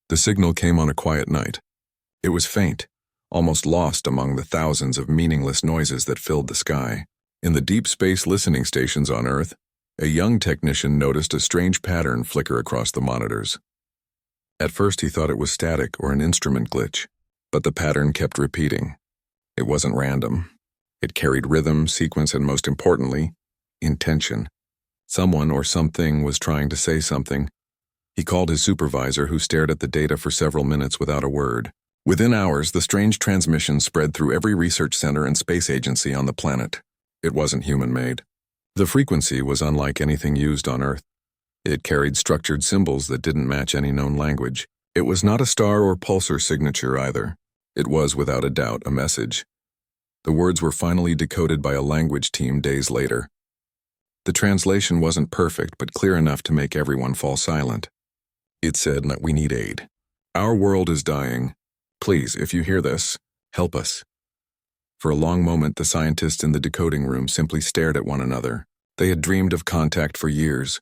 The signal came on a quiet night. It was faint, almost lost among the thousands of meaningless noises that filled the sky. In the deep space listening stations on Earth, a young technician noticed a strange pattern flicker across the monitors. At first he thought it was static or an instrument glitch, but the pattern kept repeating. It wasn't random. It carried rhythm, sequence, and most importantly, intention. Someone or something was trying to say something. He called his supervisor, who stared at the data for several minutes without a word. Within hours, the strange transmission spread through every research center and space agency on the planet. It wasn't human-made. The frequency was unlike anything used on Earth. It carried structured symbols that didn't match any known language. It was not a star or pulsar signature either. It was, without a doubt, a message. The words were finally decoded by a language team days later. The translation wasn't perfect, but clear enough to make everyone fall silent. It said, "We need aid. Our world is dying. Please, if you hear this, help us." For a long moment, the scientists in the decoding room simply stared at one another. They had dreamed of contact for years,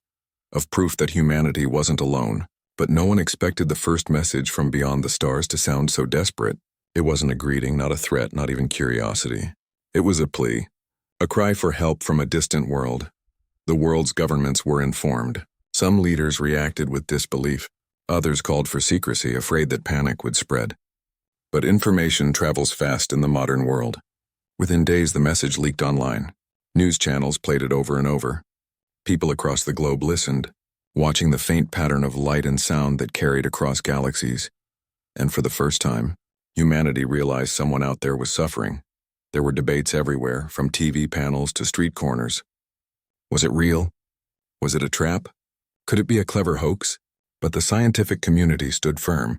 of proof that humanity wasn't alone, but no one expected the first message from beyond the stars to sound so desperate. It wasn't a greeting, not a threat, not even curiosity. It was a plea, a cry for help from a distant world. The world's governments were informed. Some leaders reacted with disbelief. Others called for secrecy, afraid that panic would spread. But information travels fast in the modern world. Within days, the message leaked online. News channels played it over and over. People across the globe listened, watching the faint pattern of light and sound that carried across galaxies. And for the first time, humanity realized someone out there was suffering. There were debates everywhere, from TV panels to street corners. Was it real? Was it a trap? Could it be a clever hoax? But the scientific community stood firm.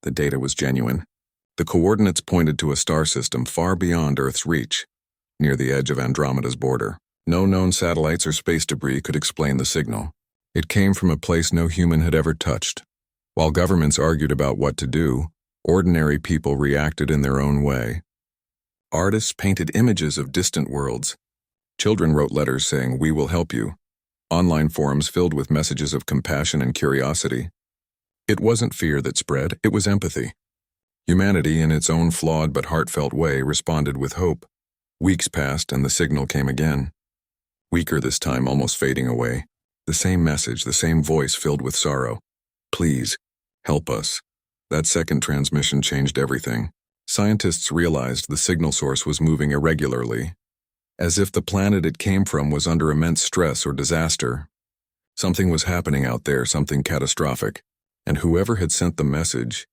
The data was genuine. The coordinates pointed to a star system far beyond Earth's reach, near the edge of Andromeda's border. No known satellites or space debris could explain the signal. It came from a place no human had ever touched. While governments argued about what to do, ordinary people reacted in their own way. Artists painted images of distant worlds. Children wrote letters saying, "We will help you." Online forums filled with messages of compassion and curiosity. It wasn't fear that spread, it was empathy. Humanity, in its own flawed but heartfelt way, responded with hope. Weeks passed and the signal came again. Weaker this time, almost fading away. The same message, the same voice filled with sorrow. "Please, help us." That second transmission changed everything. Scientists realized the signal source was moving irregularly, as if the planet it came from was under immense stress or disaster. Something was happening out there, something catastrophic, and whoever had sent the message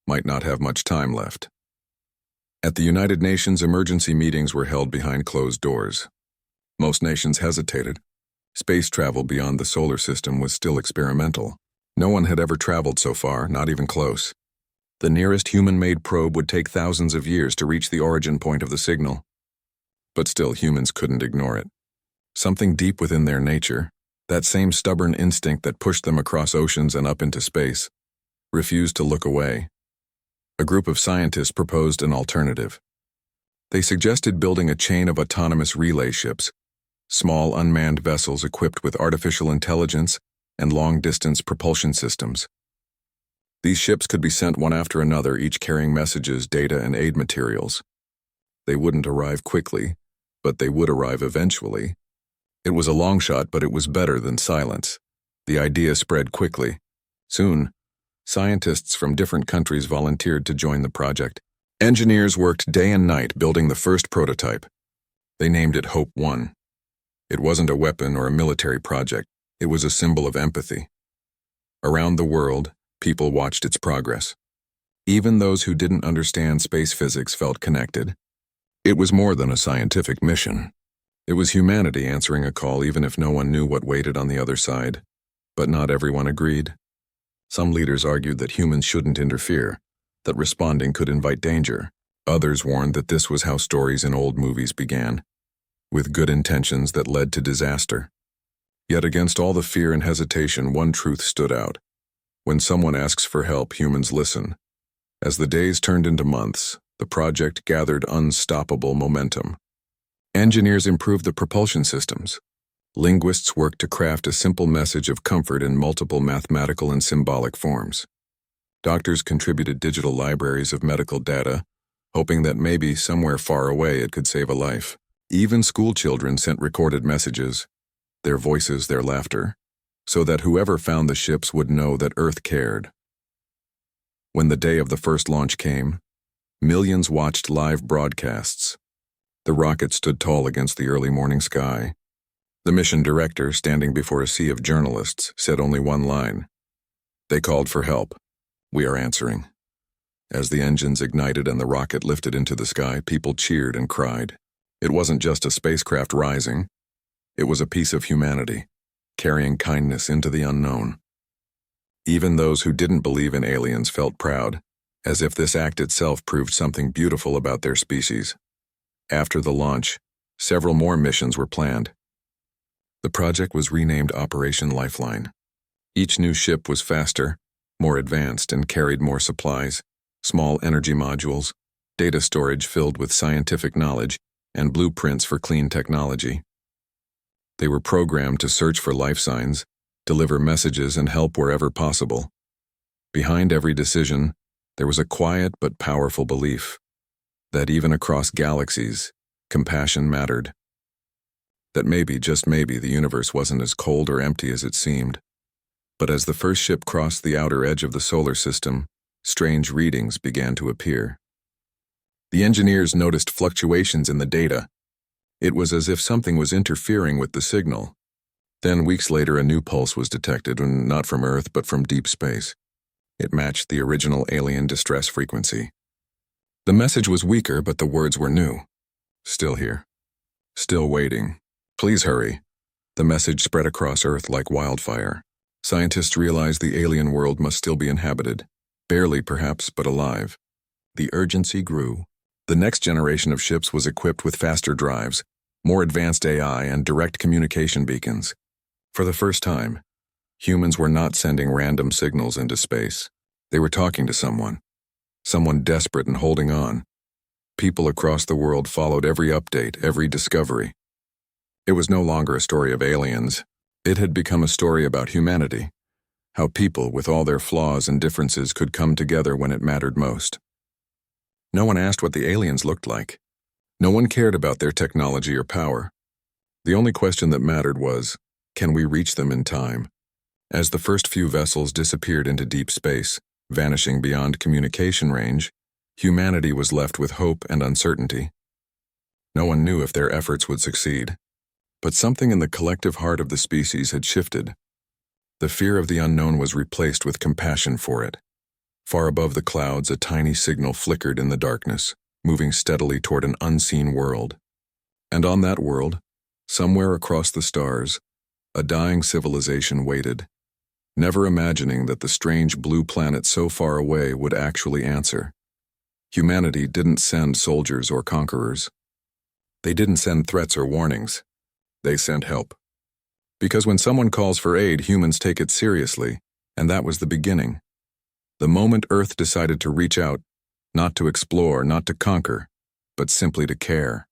might not have much time left. At the United Nations, emergency meetings were held behind closed doors. Most nations hesitated. Space travel beyond the solar system was still experimental. No one had ever traveled so far, not even close. The nearest human-made probe would take thousands of years to reach the origin point of the signal. But still, humans couldn't ignore it. Something deep within their nature, that same stubborn instinct that pushed them across oceans and up into space, refused to look away. A group of scientists proposed an alternative. They suggested building a chain of autonomous relay ships, small unmanned vessels equipped with artificial intelligence and long-distance propulsion systems. These ships could be sent one after another, each carrying messages, data, and aid materials. They wouldn't arrive quickly, but they would arrive eventually. It was a long shot, but it was better than silence. The idea spread quickly. Soon, scientists from different countries volunteered to join the project. Engineers worked day and night building the first prototype. They named it Hope 1. It wasn't a weapon or a military project. It was a symbol of empathy. Around the world, people watched its progress. Even those who didn't understand space physics felt connected. It was more than a scientific mission. It was humanity answering a call, even if no one knew what waited on the other side. But not everyone agreed. Some leaders argued that humans shouldn't interfere, that responding could invite danger. Others warned that this was how stories in old movies began, with good intentions that led to disaster. Yet against all the fear and hesitation, one truth stood out. When someone asks for help, humans listen. As the days turned into months, the project gathered unstoppable momentum. Engineers improved the propulsion systems. Linguists worked to craft a simple message of comfort in multiple mathematical and symbolic forms. Doctors contributed digital libraries of medical data, hoping that maybe somewhere far away it could save a life. Even school children sent recorded messages, their voices, their laughter, so that whoever found the ships would know that Earth cared. When the day of the first launch came, millions watched live broadcasts. The rocket stood tall against the early morning sky. The mission director, standing before a sea of journalists, said only one line. They called for help. We are answering. As the engines ignited and the rocket lifted into the sky, people cheered and cried. It wasn't just a spacecraft rising. It was a piece of humanity, carrying kindness into the unknown. Even those who didn't believe in aliens felt proud, as if this act itself proved something beautiful about their species. After the launch, several more missions were planned. The project was renamed Operation Lifeline. Each new ship was faster, more advanced, and carried more supplies, small energy modules, data storage filled with scientific knowledge, and blueprints for clean technology. They were programmed to search for life signs, deliver messages, and help wherever possible. Behind every decision, there was a quiet but powerful belief that even across galaxies, compassion mattered. That maybe, just maybe, the universe wasn't as cold or empty as it seemed. But as the first ship crossed the outer edge of the solar system, strange readings began to appear. The engineers noticed fluctuations in the data. It was as if something was interfering with the signal. Then, weeks later, a new pulse was detected, not from Earth, but from deep space. It matched the original alien distress frequency. The message was weaker, but the words were new. Still here. Still waiting. Please hurry. The message spread across Earth like wildfire. Scientists realized the alien world must still be inhabited. Barely, perhaps, but alive. The urgency grew. The next generation of ships was equipped with faster drives, more advanced AI, and direct communication beacons. For the first time, humans were not sending random signals into space. They were talking to someone desperate and holding on. People across the world followed every update, every discovery. It was no longer a story of aliens. It had become a story about humanity, how people, with all their flaws and differences, could come together when it mattered most. No one asked what the aliens looked like. No one cared about their technology or power. The only question that mattered was, can we reach them in time? As the first few vessels disappeared into deep space, vanishing beyond communication range, humanity was left with hope and uncertainty. No one knew if their efforts would succeed. But something in the collective heart of the species had shifted. The fear of the unknown was replaced with compassion for it. Far above the clouds, a tiny signal flickered in the darkness, moving steadily toward an unseen world. And on that world, somewhere across the stars, a dying civilization waited, never imagining that the strange blue planet so far away would actually answer. Humanity didn't send soldiers or conquerors. They didn't send threats or warnings. They sent help. Because when someone calls for aid, humans take it seriously, and that was the beginning. The moment Earth decided to reach out, not to explore, not to conquer, but simply to care.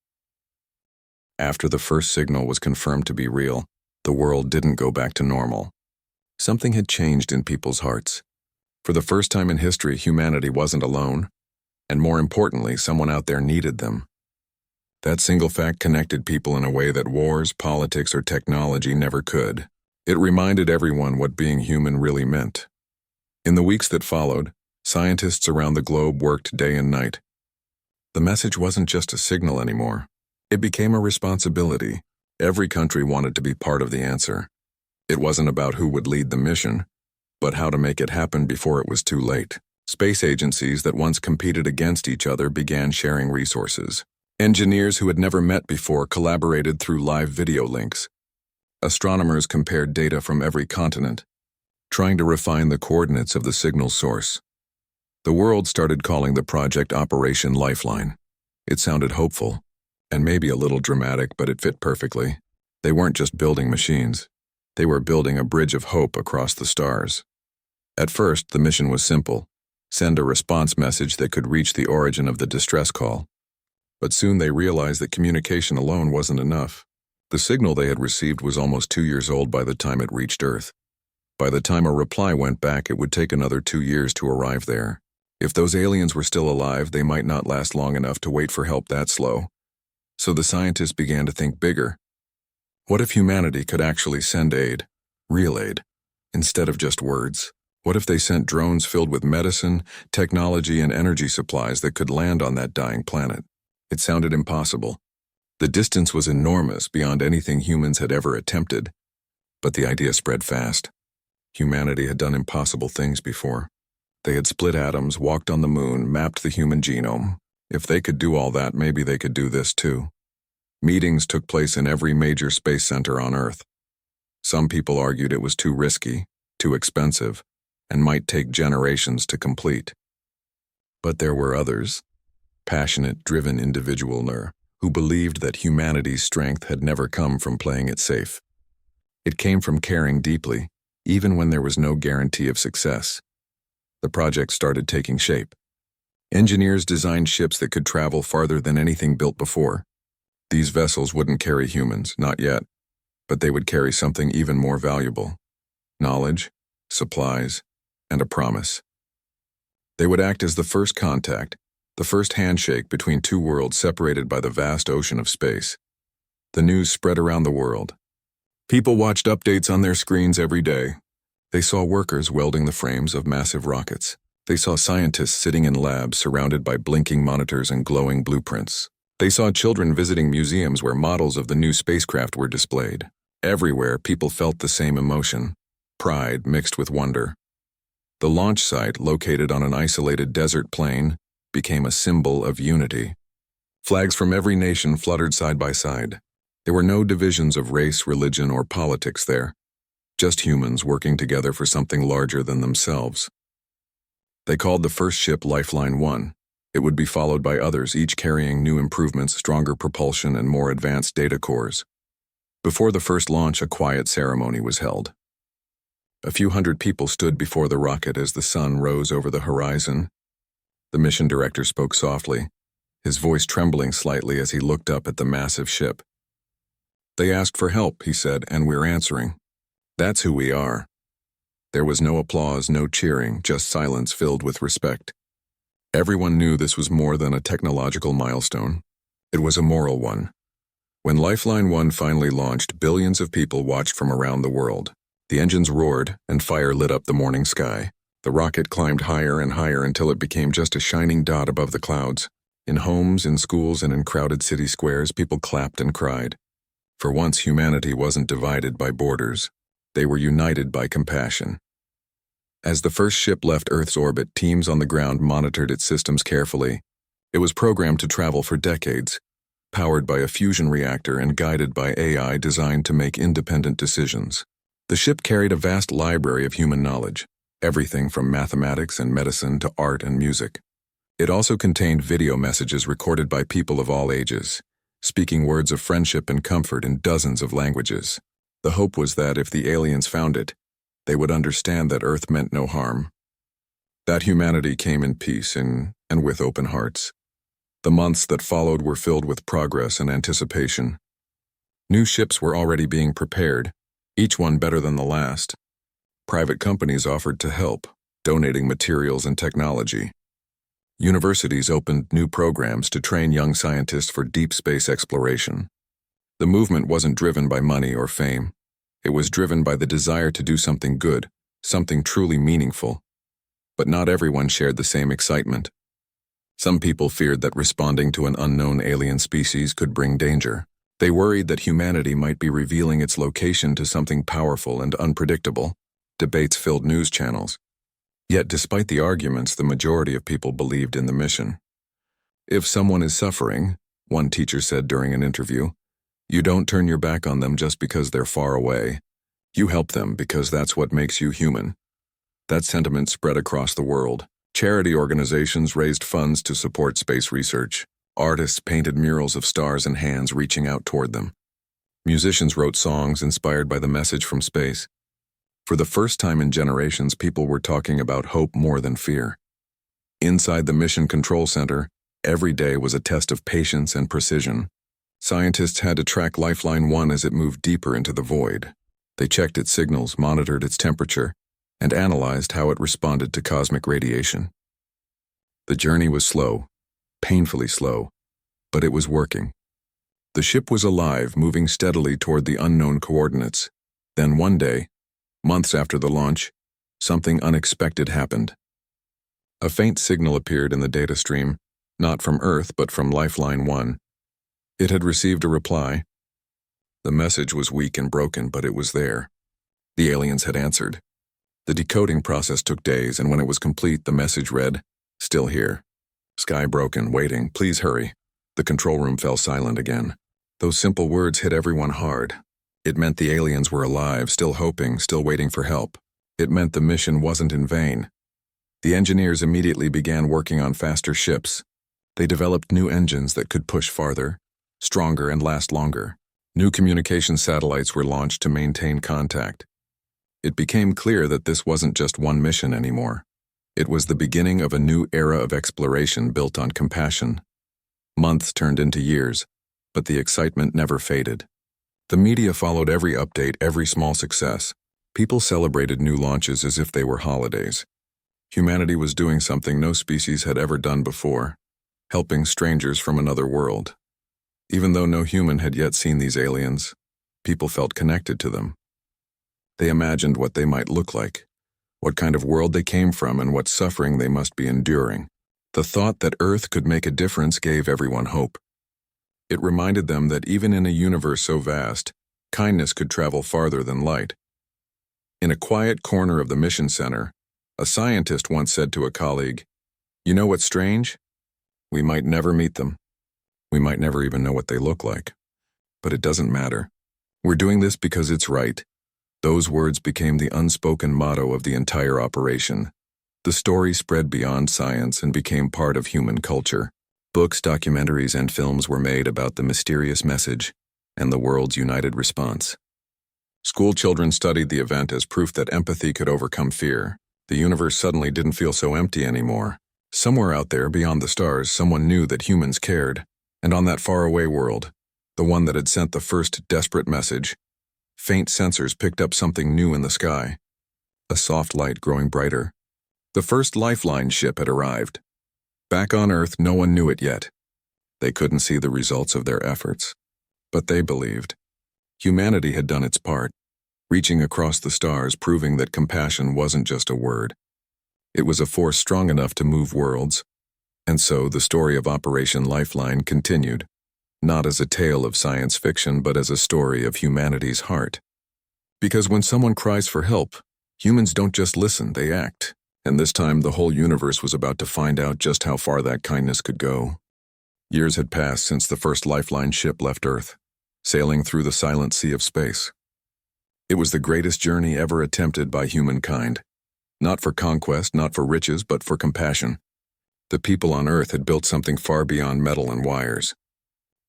After the first signal was confirmed to be real, the world didn't go back to normal. Something had changed in people's hearts. For the first time in history, humanity wasn't alone, and more importantly, someone out there needed them. That single fact connected people in a way that wars, politics, or technology never could. It reminded everyone what being human really meant. In the weeks that followed, scientists around the globe worked day and night. The message wasn't just a signal anymore. It became a responsibility. Every country wanted to be part of the answer. It wasn't about who would lead the mission, but how to make it happen before it was too late. Space agencies that once competed against each other began sharing resources. Engineers who had never met before collaborated through live video links. Astronomers compared data from every continent, trying to refine the coordinates of the signal source. The world started calling the project Operation Lifeline. It sounded hopeful, and maybe a little dramatic, but it fit perfectly. They weren't just building machines. They were building a bridge of hope across the stars. At first, the mission was simple: send a response message that could reach the origin of the distress call. But soon they realized that communication alone wasn't enough. The signal they had received was almost 2 years old by the time it reached Earth. By the time a reply went back, it would take another 2 years to arrive there. If those aliens were still alive, they might not last long enough to wait for help that slow. So the scientists began to think bigger. What if humanity could actually send aid, real aid, instead of just words? What if they sent drones filled with medicine, technology, and energy supplies that could land on that dying planet? It sounded impossible. The distance was enormous, beyond anything humans had ever attempted. But the idea spread fast. Humanity had done impossible things before. They had split atoms, walked on the moon, mapped the human genome. If they could do all that, maybe they could do this too. Meetings took place in every major space center on Earth. Some people argued it was too risky, too expensive, and might take generations to complete. But there were others, passionate, driven individuals, who believed that humanity's strength had never come from playing it safe. It came from caring deeply, even when there was no guarantee of success. The project started taking shape. Engineers designed ships that could travel farther than anything built before. These vessels wouldn't carry humans, not yet, but they would carry something even more valuable: knowledge, supplies, and a promise. They would act as the first contact, the first handshake between two worlds separated by the vast ocean of space. The news spread around the world. People watched updates on their screens every day. They saw workers welding the frames of massive rockets. They saw scientists sitting in labs surrounded by blinking monitors and glowing blueprints. They saw children visiting museums where models of the new spacecraft were displayed. Everywhere, people felt the same emotion: pride mixed with wonder. The launch site, located on an isolated desert plain, became a symbol of unity. Flags from every nation fluttered side by side. There were no divisions of race, religion, or politics there. Just humans working together for something larger than themselves. They called the first ship Lifeline 1. It would be followed by others, each carrying new improvements, stronger propulsion, and more advanced data cores. Before the first launch, a quiet ceremony was held. A few hundred people stood before the rocket as the sun rose over the horizon. The mission director spoke softly, his voice trembling slightly as he looked up at the massive ship. "They asked for help," he said, "and we're answering. That's who we are." There was no applause, no cheering, just silence filled with respect. Everyone knew this was more than a technological milestone. It was a moral one. When Lifeline 1 finally launched, billions of people watched from around the world. The engines roared, and fire lit up the morning sky. The rocket climbed higher and higher until it became just a shining dot above the clouds. In homes, in schools, and in crowded city squares, people clapped and cried. For once, humanity wasn't divided by borders. They were united by compassion. As the first ship left Earth's orbit, teams on the ground monitored its systems carefully. It was programmed to travel for decades, powered by a fusion reactor and guided by AI designed to make independent decisions. The ship carried a vast library of human knowledge, everything from mathematics and medicine to art and music. It also contained video messages recorded by people of all ages, speaking words of friendship and comfort in dozens of languages. The hope was that if the aliens found it, they would understand that Earth meant no harm. That humanity came in peace and with open hearts. The months that followed were filled with progress and anticipation. New ships were already being prepared, each one better than the last. Private companies offered to help, donating materials and technology. Universities opened new programs to train young scientists for deep space exploration. The movement wasn't driven by money or fame. It was driven by the desire to do something good, something truly meaningful. But not everyone shared the same excitement. Some people feared that responding to an unknown alien species could bring danger. They worried that humanity might be revealing its location to something powerful and unpredictable. Debates filled news channels. Yet despite the arguments, the majority of people believed in the mission. "If someone is suffering," one teacher said during an interview, "you don't turn your back on them just because they're far away. You help them because that's what makes you human." That sentiment spread across the world. Charity organizations raised funds to support space research. Artists painted murals of stars and hands reaching out toward them. Musicians wrote songs inspired by the message from space. For the first time in generations, people were talking about hope more than fear. Inside the Mission Control Center, every day was a test of patience and precision. Scientists had to track Lifeline 1 as it moved deeper into the void. They checked its signals, monitored its temperature, and analyzed how it responded to cosmic radiation. The journey was slow, painfully slow, but it was working. The ship was alive, moving steadily toward the unknown coordinates. Then one day, months after the launch, something unexpected happened. A faint signal appeared in the data stream, not from Earth but from Lifeline 1. It had received a reply. The message was weak and broken, but it was there. The aliens had answered. The decoding process took days, and when it was complete, the message read, "Still here. Sky broken, waiting, please hurry." The control room fell silent again. Those simple words hit everyone hard. It meant the aliens were alive, still hoping, still waiting for help. It meant the mission wasn't in vain. The engineers immediately began working on faster ships. They developed new engines that could push farther, stronger, and last longer. New communication satellites were launched to maintain contact. It became clear that this wasn't just one mission anymore. It was the beginning of a new era of exploration built on compassion. Months turned into years, but the excitement never faded. The media followed every update, every small success. People celebrated new launches as if they were holidays. Humanity was doing something no species had ever done before, helping strangers from another world. Even though no human had yet seen these aliens, people felt connected to them. They imagined what they might look like, what kind of world they came from, and what suffering they must be enduring. The thought that Earth could make a difference gave everyone hope. It reminded them that even in a universe so vast, kindness could travel farther than light. In a quiet corner of the mission center, a scientist once said to a colleague, "You know what's strange? We might never meet them. We might never even know what they look like. But it doesn't matter. We're doing this because it's right." Those words became the unspoken motto of the entire operation. The story spread beyond science and became part of human culture. Books, documentaries, and films were made about the mysterious message and the world's united response. School children studied the event as proof that empathy could overcome fear. The universe suddenly didn't feel so empty anymore. Somewhere out there, beyond the stars, someone knew that humans cared. And on that faraway world, the one that had sent the first desperate message, faint sensors picked up something new in the sky. A soft light growing brighter. The first Lifeline ship had arrived. Back on Earth, no one knew it yet. They couldn't see the results of their efforts. But they believed. Humanity had done its part, reaching across the stars, proving that compassion wasn't just a word. It was a force strong enough to move worlds. And so the story of Operation Lifeline continued, not as a tale of science fiction, but as a story of humanity's heart. Because when someone cries for help, humans don't just listen, they act. And this time the whole universe was about to find out just how far that kindness could go. Years had passed since the first Lifeline ship left Earth, sailing through the silent sea of space. It was the greatest journey ever attempted by humankind. Not for conquest, not for riches, but for compassion. The people on Earth had built something far beyond metal and wires.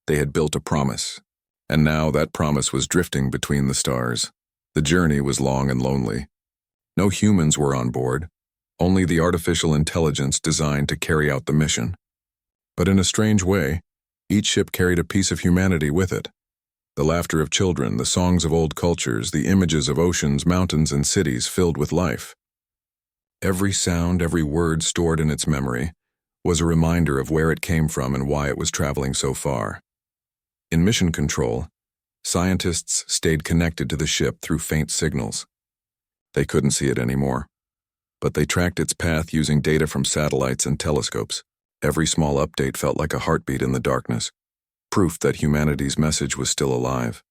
They had built a promise, and now that promise was drifting between the stars. The journey was long and lonely. No humans were on board, only the artificial intelligence designed to carry out the mission. But in a strange way, each ship carried a piece of humanity with it. The laughter of children, the songs of old cultures, the images of oceans, mountains, and cities filled with life. Every sound, every word stored in its memory was a reminder of where it came from and why it was traveling so far. In mission control, scientists stayed connected to the ship through faint signals. They couldn't see it anymore, but they tracked its path using data from satellites and telescopes. Every small update felt like a heartbeat in the darkness, proof that humanity's message was still alive.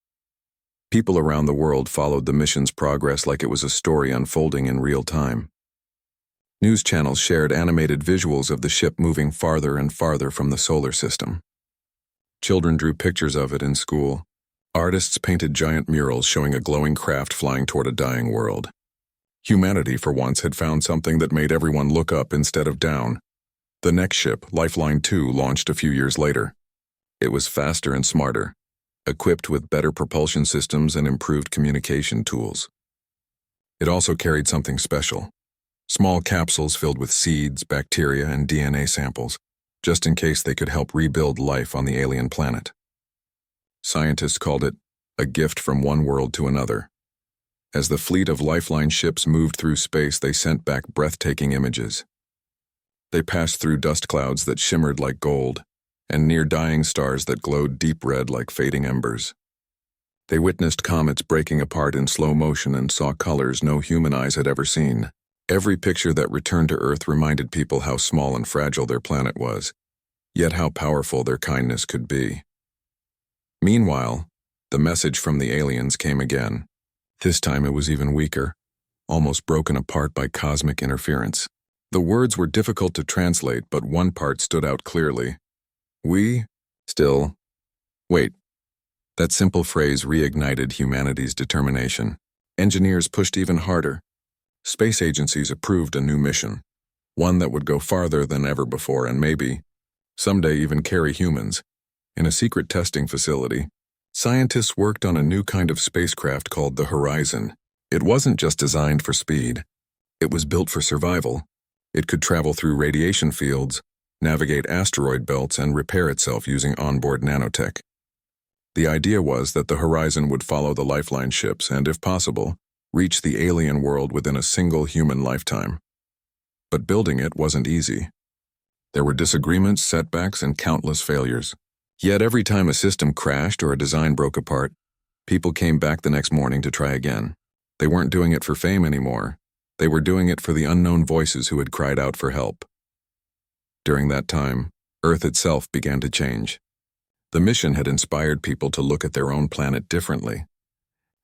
People around the world followed the mission's progress like it was a story unfolding in real time. News channels shared animated visuals of the ship moving farther and farther from the solar system. Children drew pictures of it in school. Artists painted giant murals showing a glowing craft flying toward a dying world. Humanity, for once, had found something that made everyone look up instead of down. The next ship, Lifeline 2, launched a few years later. It was faster and smarter, equipped with better propulsion systems and improved communication tools. It also carried something special. Small capsules filled with seeds, bacteria, and DNA samples, just in case they could help rebuild life on the alien planet. Scientists called it a gift from one world to another. As the fleet of lifeline ships moved through space, they sent back breathtaking images. They passed through dust clouds that shimmered like gold, and near dying stars that glowed deep red like fading embers. They witnessed comets breaking apart in slow motion and saw colors no human eyes had ever seen. Every picture that returned to Earth reminded people how small and fragile their planet was, yet how powerful their kindness could be. Meanwhile, the message from the aliens came again. This time it was even weaker, almost broken apart by cosmic interference. The words were difficult to translate, but one part stood out clearly. We still wait. That simple phrase reignited humanity's determination. Engineers pushed even harder. Space agencies approved a new mission, one that would go farther than ever before and maybe, someday, even carry humans. In a secret testing facility, scientists worked on a new kind of spacecraft called the Horizon. It wasn't just designed for speed. It was built for survival. It could travel through radiation fields, navigate asteroid belts, and repair itself using onboard nanotech. The idea was that the Horizon would follow the lifeline ships and, if possible, reach the alien world within a single human lifetime. But building it wasn't easy. There were disagreements, setbacks, and countless failures. Yet every time a system crashed or a design broke apart, people came back the next morning to try again. They weren't doing it for fame anymore. They were doing it for the unknown voices who had cried out for help. During that time, Earth itself began to change. The mission had inspired people to look at their own planet differently.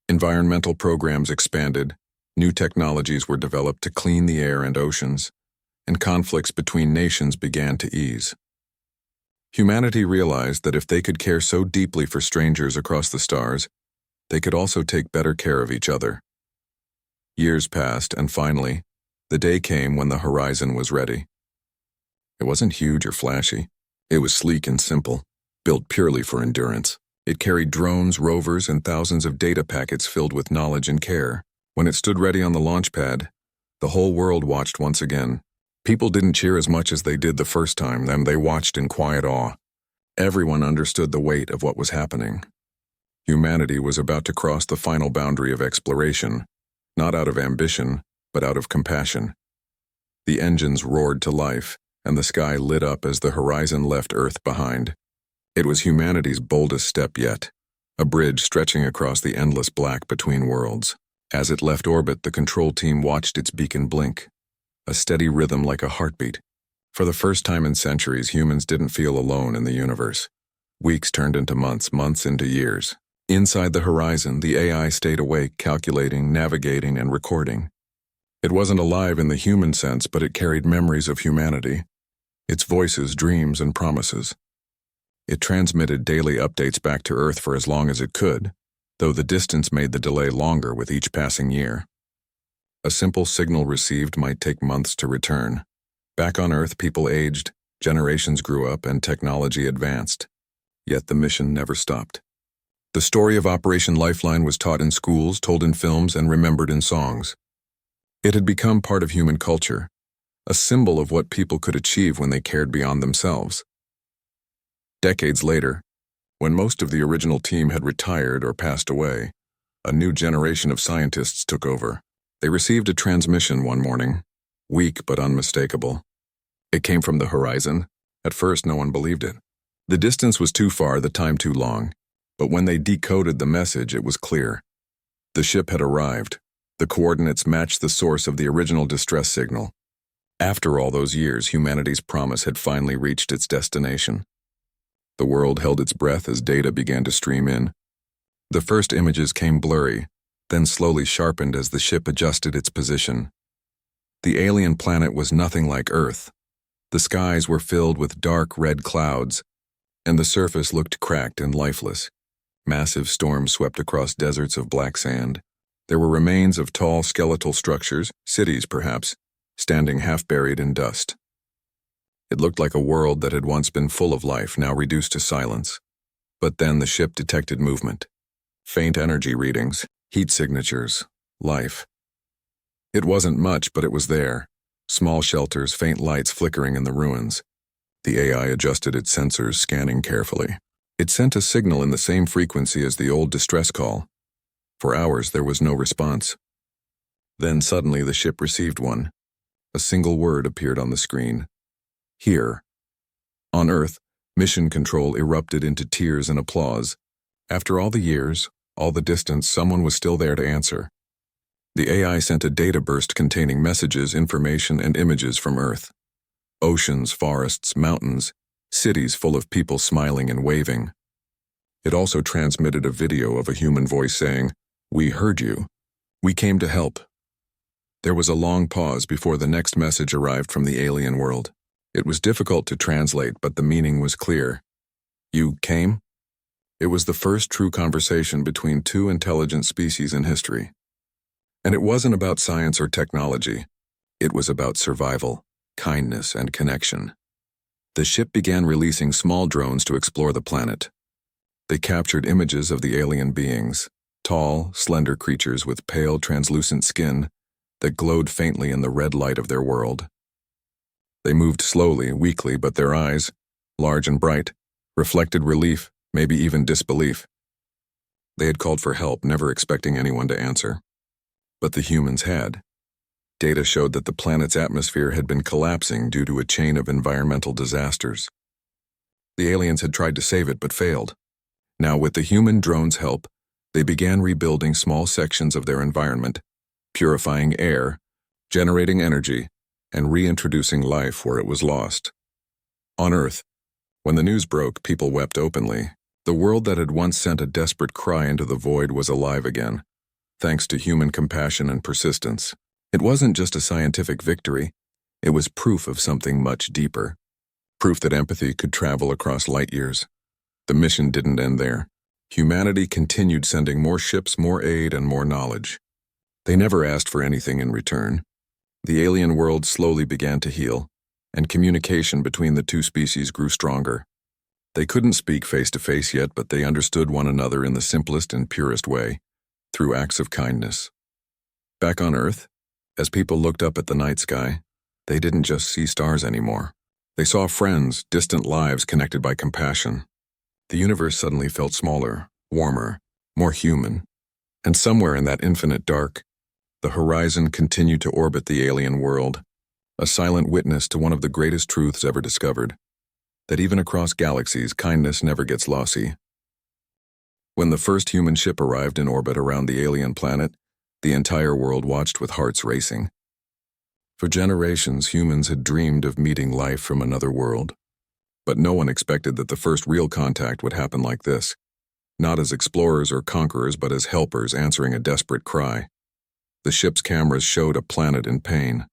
Environmental programs expanded, new technologies were developed to clean the air and oceans, and conflicts between nations began to ease. Humanity realized that if they could care so deeply for strangers across the stars, they could also take better care of each other. Years passed, and finally, the day came when the Horizon was ready. It wasn't huge or flashy. It was sleek and simple, built purely for endurance. It carried drones, rovers, and thousands of data packets filled with knowledge and care. When it stood ready on the launch pad, the whole world watched once again. People didn't cheer as much as they did the first time, then they watched in quiet awe. Everyone understood the weight of what was happening. Humanity was about to cross the final boundary of exploration, not out of ambition, but out of compassion. The engines roared to life, and the sky lit up as the Horizon left Earth behind. It was humanity's boldest step yet, a bridge stretching across the endless black between worlds. As it left orbit, the control team watched its beacon blink, a steady rhythm like a heartbeat. For the first time in centuries, humans didn't feel alone in the universe. Weeks turned into months, months into years. Inside the Horizon, the AI stayed awake, calculating, navigating, and recording. It wasn't alive in the human sense, but it carried memories of humanity, its voices, dreams, and promises. It transmitted daily updates back to Earth for as long as it could, though the distance made the delay longer with each passing year. A simple signal received might take months to return. Back on Earth, people aged, generations grew up, and technology advanced. Yet the mission never stopped. The story of Operation Lifeline was taught in schools, told in films, and remembered in songs. It had become part of human culture, a symbol of what people could achieve when they cared beyond themselves. Decades later, when most of the original team had retired or passed away, a new generation of scientists took over. They received a transmission one morning, weak but unmistakable. It came from the Horizon. At first, no one believed it. The distance was too far, the time too long. But when they decoded the message, it was clear. The ship had arrived. The coordinates matched the source of the original distress signal. After all those years, humanity's promise had finally reached its destination. The world held its breath as data began to stream in. The first images came blurry, then slowly sharpened as the ship adjusted its position. The alien planet was nothing like Earth. The skies were filled with dark red clouds, and the surface looked cracked and lifeless. Massive storms swept across deserts of black sand. There were remains of tall skeletal structures, cities perhaps, standing half-buried in dust. It looked like a world that had once been full of life, now reduced to silence. But then the ship detected movement. Faint energy readings, heat signatures, life. It wasn't much, but it was there. Small shelters, faint lights flickering in the ruins. The AI adjusted its sensors, scanning carefully. It sent a signal in the same frequency as the old distress call. For hours there was no response. Then suddenly the ship received one. A single word appeared on the screen. Here. On Earth, mission control erupted into tears and applause. After all the years, all the distance, someone was still there to answer. The AI sent a data burst containing messages, information, and images from Earth. Oceans, forests, mountains, cities full of people smiling and waving. It also transmitted a video of a human voice saying, "We heard you. We came to help." There was a long pause before the next message arrived from the alien world. It was difficult to translate, but the meaning was clear. "You came?" It was the first true conversation between two intelligent species in history. And it wasn't about science or technology. It was about survival, kindness, and connection. The ship began releasing small drones to explore the planet. They captured images of the alien beings, tall, slender creatures with pale, translucent skin that glowed faintly in the red light of their world. They moved slowly, weakly, but their eyes, large and bright, reflected relief, maybe even disbelief. They had called for help, never expecting anyone to answer. But the humans had. Data showed that the planet's atmosphere had been collapsing due to a chain of environmental disasters. The aliens had tried to save it but failed. Now, with the human drones' help, they began rebuilding small sections of their environment, purifying air, generating energy, and reintroducing life where it was lost. On Earth, when the news broke, people wept openly. The world that had once sent a desperate cry into the void was alive again, thanks to human compassion and persistence. It wasn't just a scientific victory, it was proof of something much deeper. Proof that empathy could travel across light years. The mission didn't end there. Humanity continued sending more ships, more aid, and more knowledge. They never asked for anything in return. The alien world slowly began to heal, and communication between the two species grew stronger. They couldn't speak face to face yet, but they understood one another in the simplest and purest way, through acts of kindness. Back on Earth, as people looked up at the night sky, they didn't just see stars anymore. They saw friends, distant lives connected by compassion. The universe suddenly felt smaller, warmer, more human. And somewhere in that infinite dark, the horizon continued to orbit the alien world, a silent witness to one of the greatest truths ever discovered, that even across galaxies, kindness never gets lossy. When the first human ship arrived in orbit around the alien planet, the entire world watched with hearts racing. For generations, humans had dreamed of meeting life from another world. But no one expected that the first real contact would happen like this, not as explorers or conquerors, but as helpers answering a desperate cry. The ship's cameras showed a planet in pain.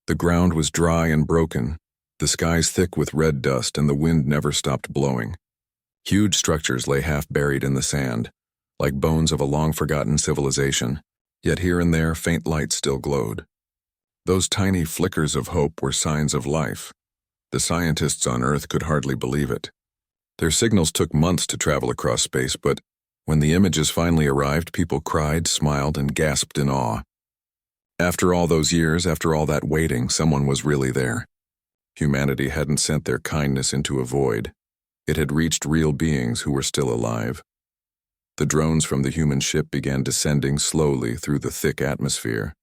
The ground was dry and broken, the skies thick with red dust, and the wind never stopped blowing. Huge structures lay half buried in the sand, like bones of a long-forgotten civilization, yet here and there faint lights still glowed. Those tiny flickers of hope were signs of life. The scientists on Earth could hardly believe it. Their signals took months to travel across space, but when the images finally arrived, people cried, smiled, and gasped in awe. After all those years, after all that waiting, someone was really there. Humanity hadn't sent their kindness into a void. It had reached real beings who were still alive. The drones from the human ship began descending slowly through the thick atmosphere.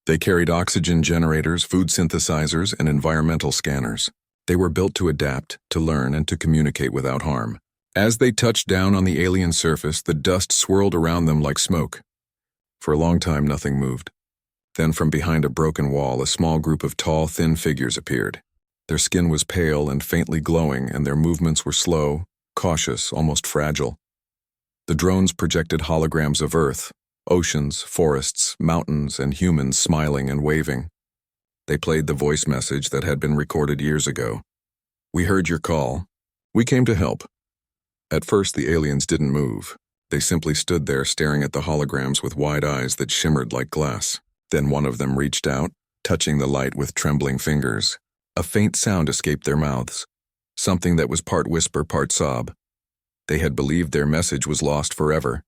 They carried oxygen generators, food synthesizers, and environmental scanners. They were built to adapt, to learn, and to communicate without harm. As they touched down on the alien surface, the dust swirled around them like smoke. For a long time, nothing moved. Then from behind a broken wall, a small group of tall, thin figures appeared. Their skin was pale and faintly glowing, and their movements were slow, cautious, almost fragile. The drones projected holograms of Earth, oceans, forests, mountains, and humans smiling and waving. They played the voice message that had been recorded years ago. "We heard your call. We came to help." At first, the aliens didn't move. They simply stood there staring at the holograms with wide eyes that shimmered like glass. Then one of them reached out, touching the light with trembling fingers. A faint sound escaped their mouths, something that was part whisper, part sob. They had believed their message was lost forever.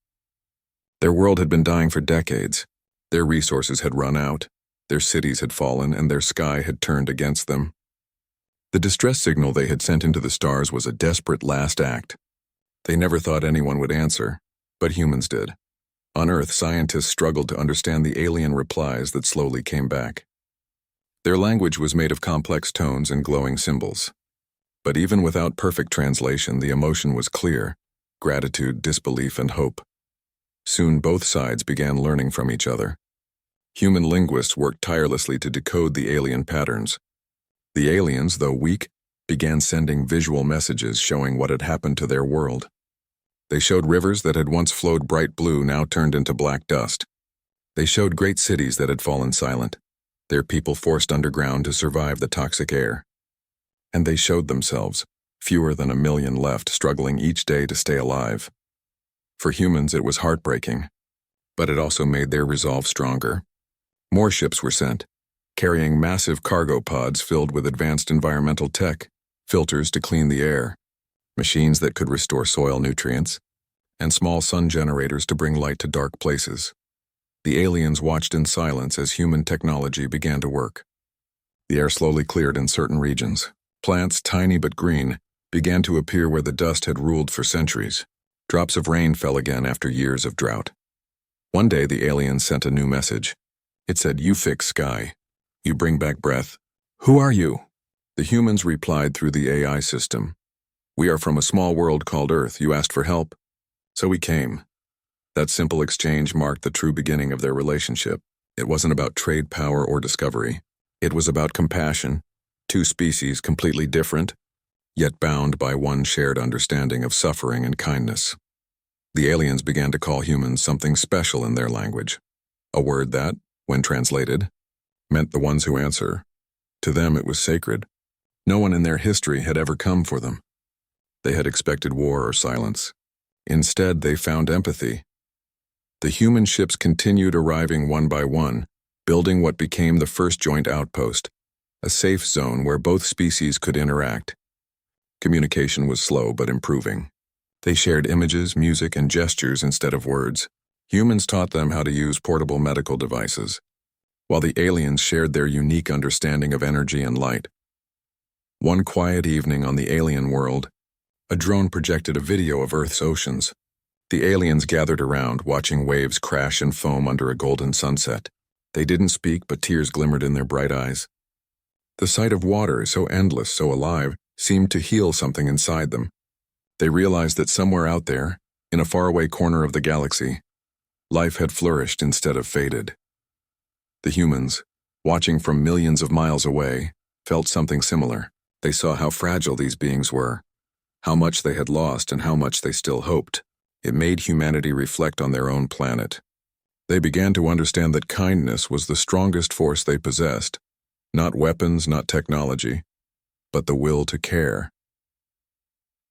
Their world had been dying for decades. Their resources had run out, their cities had fallen, and their sky had turned against them. The distress signal they had sent into the stars was a desperate last act. They never thought anyone would answer, but humans did. On Earth, scientists struggled to understand the alien replies that slowly came back. Their language was made of complex tones and glowing symbols. But even without perfect translation, the emotion was clear: gratitude, disbelief, and hope. Soon both sides began learning from each other. Human linguists worked tirelessly to decode the alien patterns. The aliens, though weak, began sending visual messages showing what had happened to their world. They showed rivers that had once flowed bright blue now turned into black dust. They showed great cities that had fallen silent, their people forced underground to survive the toxic air. And they showed themselves, fewer than 1 million left, struggling each day to stay alive. For humans, it was heartbreaking, but it also made their resolve stronger. More ships were sent, carrying massive cargo pods filled with advanced environmental tech, filters to clean the air, machines that could restore soil nutrients, and small sun generators to bring light to dark places. The aliens watched in silence as human technology began to work. The air slowly cleared in certain regions. Plants, tiny but green, began to appear where the dust had ruled for centuries. Drops of rain fell again after years of drought. One day, the aliens sent a new message. It said, "You fix sky. You bring back breath. Who are you?" The humans replied through the AI system. "We are from a small world called Earth. You asked for help, so we came." That simple exchange marked the true beginning of their relationship. It wasn't about trade, power, or discovery. It was about compassion. Two species completely different, yet bound by one shared understanding of suffering and kindness. The aliens began to call humans something special in their language, a word that, when translated, meant the ones who answer. To them it was sacred. No one in their history had ever come for them. They had expected war or silence. Instead, they found empathy. The human ships continued arriving one by one, building what became the first joint outpost, a safe zone where both species could interact. Communication was slow but improving. They shared images, music, and gestures instead of words. Humans taught them how to use portable medical devices, while the aliens shared their unique understanding of energy and light. One quiet evening on the alien world, a drone projected a video of Earth's oceans. The aliens gathered around, watching waves crash and foam under a golden sunset. They didn't speak, but tears glimmered in their bright eyes. The sight of water, so endless, so alive, seemed to heal something inside them. They realized that somewhere out there, in a faraway corner of the galaxy, life had flourished instead of faded. The humans, watching from millions of miles away, felt something similar. They saw how fragile these beings were, how much they had lost and how much they still hoped. It made humanity reflect on their own planet. They began to understand that kindness was the strongest force they possessed. Not weapons, not technology, but the will to care.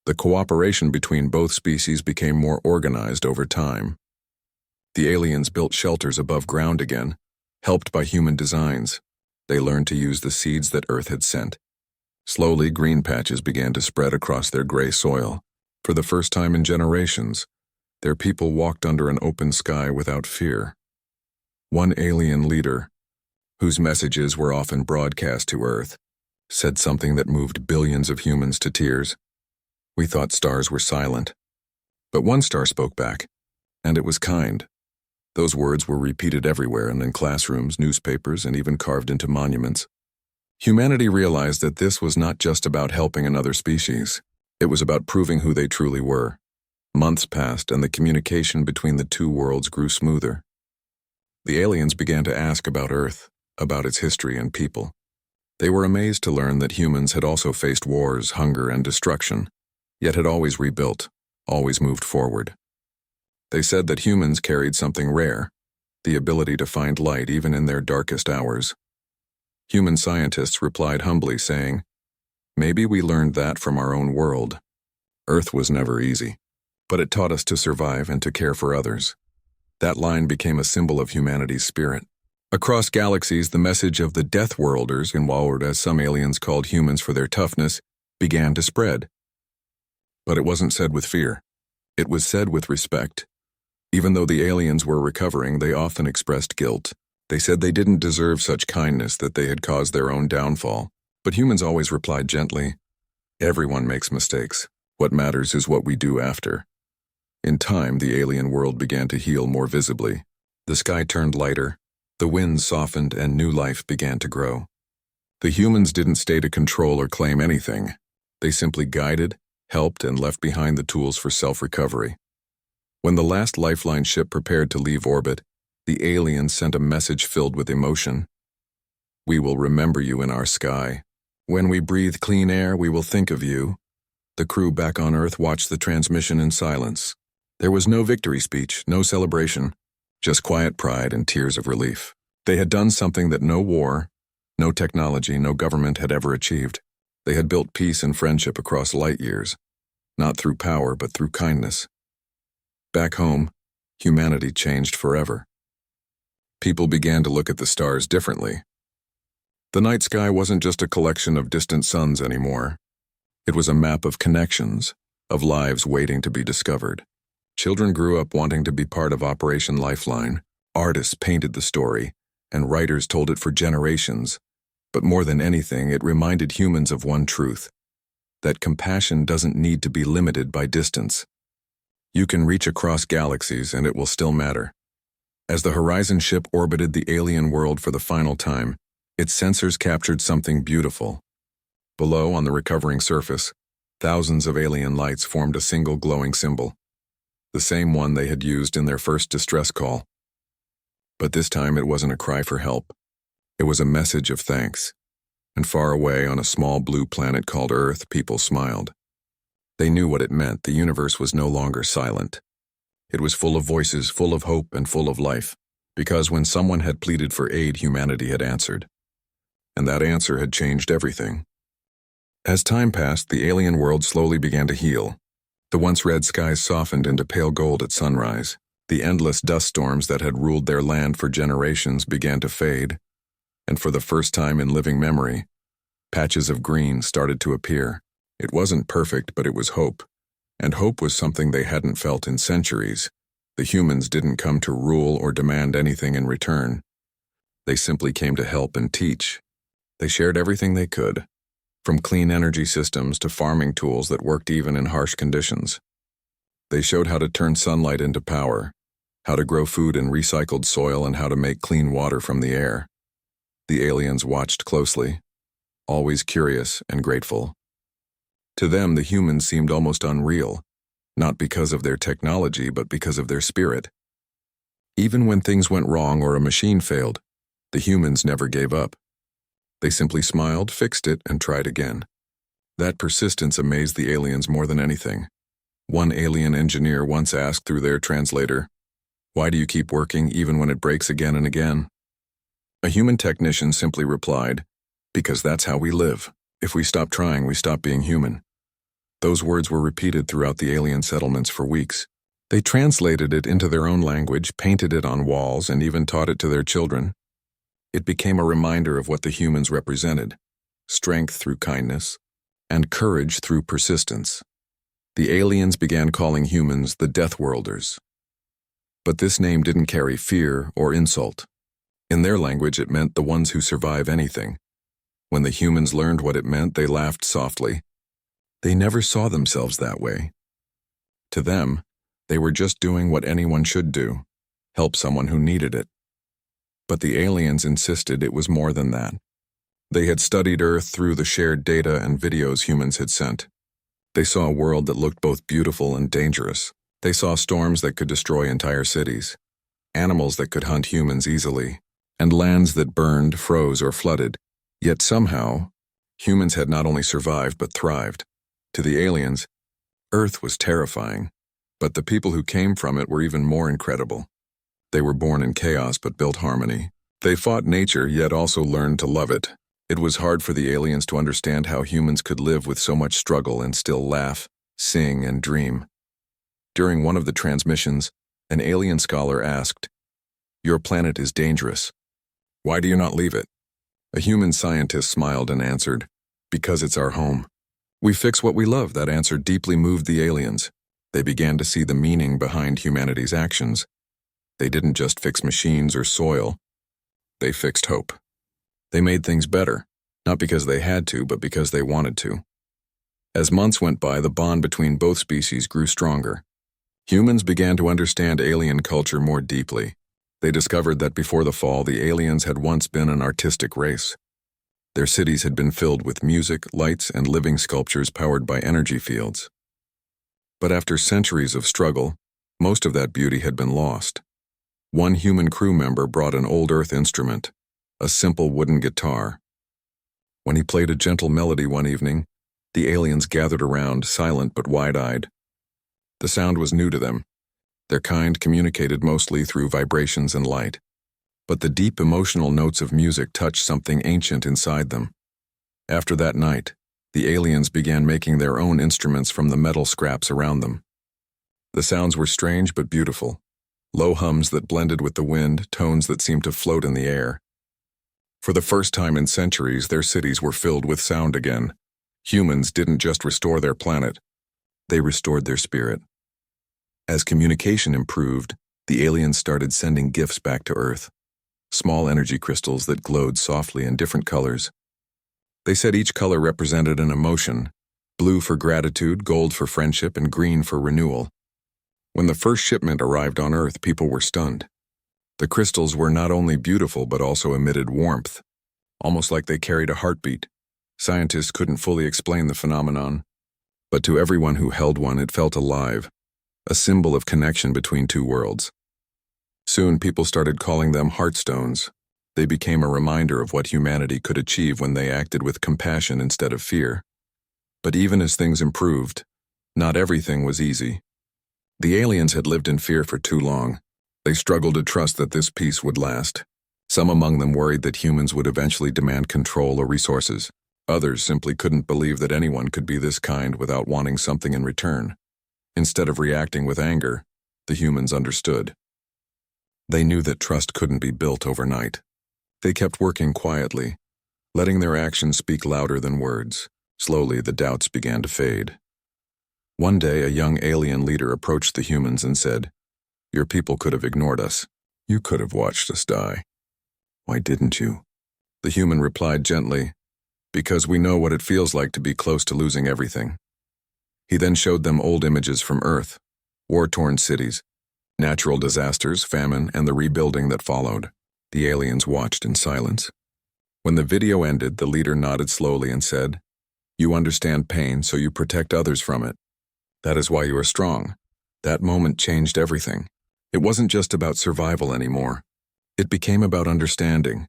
The cooperation between both species became more organized over time. The aliens built shelters above ground again, helped by human designs. They learned to use the seeds that Earth had sent. Slowly, green patches began to spread across their gray soil. For the first time in generations, their people walked under an open sky without fear. One alien leader, whose messages were often broadcast to Earth, said something that moved billions of humans to tears. We thought stars were silent. But one star spoke back, and it was kind. Those words were repeated everywhere and in classrooms, newspapers, and even carved into monuments. Humanity realized that this was not just about helping another species. It was about proving who they truly were. Months passed, and the communication between the two worlds grew smoother. The aliens began to ask about Earth, about its history and people. They were amazed to learn that humans had also faced wars, hunger, and destruction, yet had always rebuilt, always moved forward. They said that humans carried something rare, the ability to find light even in their darkest hours. Human scientists replied humbly, saying, "Maybe we learned that from our own world. Earth was never easy, but it taught us to survive and to care for others." That line became a symbol of humanity's spirit. Across galaxies, the message of the Death Worlders, or as some aliens called humans for their toughness, began to spread. But it wasn't said with fear. It was said with respect. Even though the aliens were recovering, they often expressed guilt. They said they didn't deserve such kindness, that they had caused their own downfall. But humans always replied gently, "Everyone makes mistakes. What matters is what we do after." In time, the alien world began to heal more visibly. The sky turned lighter, the winds softened, and new life began to grow. The humans didn't stay to control or claim anything. They simply guided, helped, and left behind the tools for self-recovery. When the last Lifeline ship prepared to leave orbit, the aliens sent a message filled with emotion. "We will remember you in our sky. When we breathe clean air, we will think of you." The crew back on Earth watched the transmission in silence. There was no victory speech, no celebration, just quiet pride and tears of relief. They had done something that no war, no technology, no government had ever achieved. They had built peace and friendship across light years, not through power but through kindness. Back home, humanity changed forever. People began to look at the stars differently. The night sky wasn't just a collection of distant suns anymore. It was a map of connections, of lives waiting to be discovered. Children grew up wanting to be part of Operation Lifeline. Artists painted the story, and writers told it for generations. But more than anything, it reminded humans of one truth: that compassion doesn't need to be limited by distance. You can reach across galaxies and it will still matter. As the Horizon ship orbited the alien world for the final time, its sensors captured something beautiful. Below, on the recovering surface, thousands of alien lights formed a single glowing symbol, the same one they had used in their first distress call. But this time it wasn't a cry for help. It was a message of thanks. And far away on a small blue planet called Earth, people smiled. They knew what it meant. The universe was no longer silent. It was full of voices, full of hope, and full of life. Because when someone had pleaded for aid, humanity had answered. And that answer had changed everything. As time passed, the alien world slowly began to heal. The once red skies softened into pale gold at sunrise. The endless dust storms that had ruled their land for generations began to fade. And for the first time in living memory, patches of green started to appear. It wasn't perfect, but it was hope. And hope was something they hadn't felt in centuries. The humans didn't come to rule or demand anything in return. They simply came to help and teach. They shared everything they could, from clean energy systems to farming tools that worked even in harsh conditions. They showed how to turn sunlight into power, how to grow food in recycled soil, and how to make clean water from the air. The aliens watched closely, always curious and grateful. To them, the humans seemed almost unreal, not because of their technology, but because of their spirit. Even when things went wrong or a machine failed, the humans never gave up. They simply smiled, fixed it, and tried again. That persistence amazed the aliens more than anything. One alien engineer once asked through their translator, "Why do you keep working even when it breaks again and again?" A human technician simply replied, "Because that's how we live. If we stop trying, we stop being human." Those words were repeated throughout the alien settlements for weeks. They translated it into their own language, painted it on walls, and even taught it to their children. It became a reminder of what the humans represented: strength through kindness, and courage through persistence. The aliens began calling humans the Death Worlders. But this name didn't carry fear or insult. In their language, it meant the ones who survive anything. When the humans learned what it meant, they laughed softly. They never saw themselves that way. To them, they were just doing what anyone should do: help someone who needed it. But the aliens insisted it was more than that. They had studied Earth through the shared data and videos humans had sent. They saw a world that looked both beautiful and dangerous. They saw storms that could destroy entire cities, animals that could hunt humans easily, and lands that burned, froze, or flooded. Yet somehow, humans had not only survived but thrived. To the aliens, Earth was terrifying, but the people who came from it were even more incredible. They were born in chaos but built harmony. They fought nature yet also learned to love it. It was hard for the aliens to understand how humans could live with so much struggle and still laugh, sing, and dream. During one of the transmissions, an alien scholar asked, "Your planet is dangerous. Why do you not leave it?" A human scientist smiled and answered, "Because it's our home. We fix what we love." That answer deeply moved the aliens. They began to see the meaning behind humanity's actions. They didn't just fix machines or soil. They fixed hope. They made things better, not because they had to, but because they wanted to. As months went by, the bond between both species grew stronger. Humans began to understand alien culture more deeply. They discovered that before the fall, the aliens had once been an artistic race. Their cities had been filled with music, lights, and living sculptures powered by energy fields. But after centuries of struggle, most of that beauty had been lost. One human crew member brought an old Earth instrument, a simple wooden guitar. When he played a gentle melody one evening, the aliens gathered around, silent but wide-eyed. The sound was new to them. Their kind communicated mostly through vibrations and light. But the deep emotional notes of music touched something ancient inside them. After that night, the aliens began making their own instruments from the metal scraps around them. The sounds were strange but beautiful. Low hums that blended with the wind, tones that seemed to float in the air. For the first time in centuries, their cities were filled with sound again. Humans didn't just restore their planet, they restored their spirit. As communication improved, the aliens started sending gifts back to Earth. Small energy crystals that glowed softly in different colors. They said each color represented an emotion: blue for gratitude, gold for friendship, and green for renewal. When the first shipment arrived on Earth, people were stunned. The crystals were not only beautiful but also emitted warmth, almost like they carried a heartbeat. Scientists couldn't fully explain the phenomenon, but to everyone who held one, it felt alive, a symbol of connection between two worlds. Soon, people started calling them heartstones. They became a reminder of what humanity could achieve when they acted with compassion instead of fear. But even as things improved, not everything was easy. The aliens had lived in fear for too long. They struggled to trust that this peace would last. Some among them worried that humans would eventually demand control or resources. Others simply couldn't believe that anyone could be this kind without wanting something in return. Instead of reacting with anger, the humans understood. They knew that trust couldn't be built overnight. They kept working quietly, letting their actions speak louder than words. Slowly, the doubts began to fade. One day, a young alien leader approached the humans and said, "Your people could have ignored us. You could have watched us die. Why didn't you?" The human replied gently, "Because we know what it feels like to be close to losing everything." He then showed them old images from Earth, war-torn cities, natural disasters, famine, and the rebuilding that followed. The aliens watched in silence. When the video ended, the leader nodded slowly and said, "You understand pain, so you protect others from it. That is why you are strong." That moment changed everything. It wasn't just about survival anymore. It became about understanding,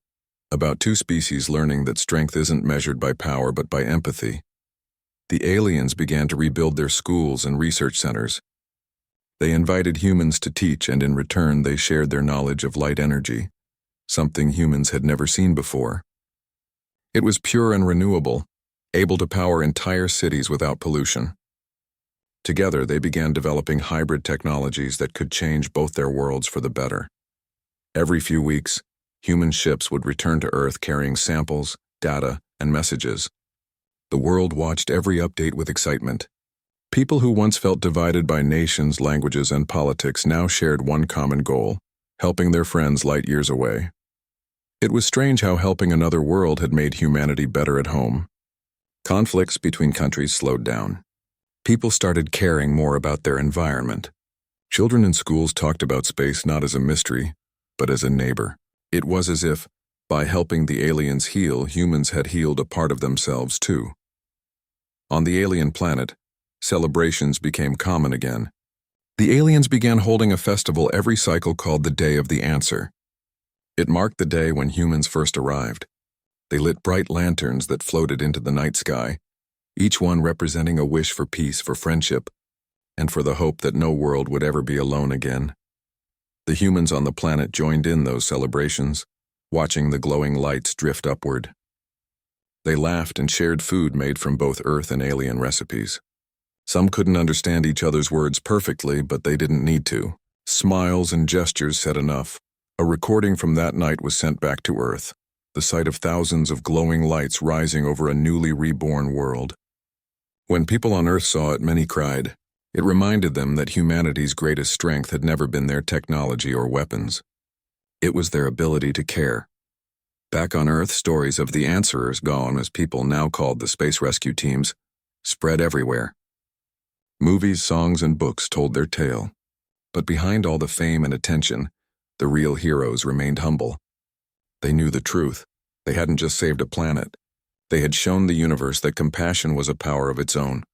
about two species learning that strength isn't measured by power but by empathy. The aliens began to rebuild their schools and research centers. They invited humans to teach, and in return they shared their knowledge of light energy, something humans had never seen before. It was pure and renewable, able to power entire cities without pollution. Together, they began developing hybrid technologies that could change both their worlds for the better. Every few weeks, human ships would return to Earth carrying samples, data, and messages. The world watched every update with excitement. People who once felt divided by nations, languages, and politics now shared one common goal: helping their friends light years away. It was strange how helping another world had made humanity better at home. Conflicts between countries slowed down. People started caring more about their environment. Children in schools talked about space not as a mystery, but as a neighbor. It was as if, by helping the aliens heal, humans had healed a part of themselves too. On the alien planet, celebrations became common again. The aliens began holding a festival every cycle called the Day of the Answer. It marked the day when humans first arrived. They lit bright lanterns that floated into the night sky, each one representing a wish for peace, for friendship, and for the hope that no world would ever be alone again. The humans on the planet joined in those celebrations, watching the glowing lights drift upward. They laughed and shared food made from both Earth and alien recipes. Some couldn't understand each other's words perfectly, but they didn't need to. Smiles and gestures said enough. A recording from that night was sent back to Earth, the sight of thousands of glowing lights rising over a newly reborn world. When people on Earth saw it, many cried. It reminded them that humanity's greatest strength had never been their technology or weapons. It was their ability to care. Back on Earth, stories of the Answerers, gone as people now called the space rescue teams, spread everywhere. Movies, songs, and books told their tale. But behind all the fame and attention, the real heroes remained humble. They knew the truth. They hadn't just saved a planet. They had shown the universe that compassion was a power of its own.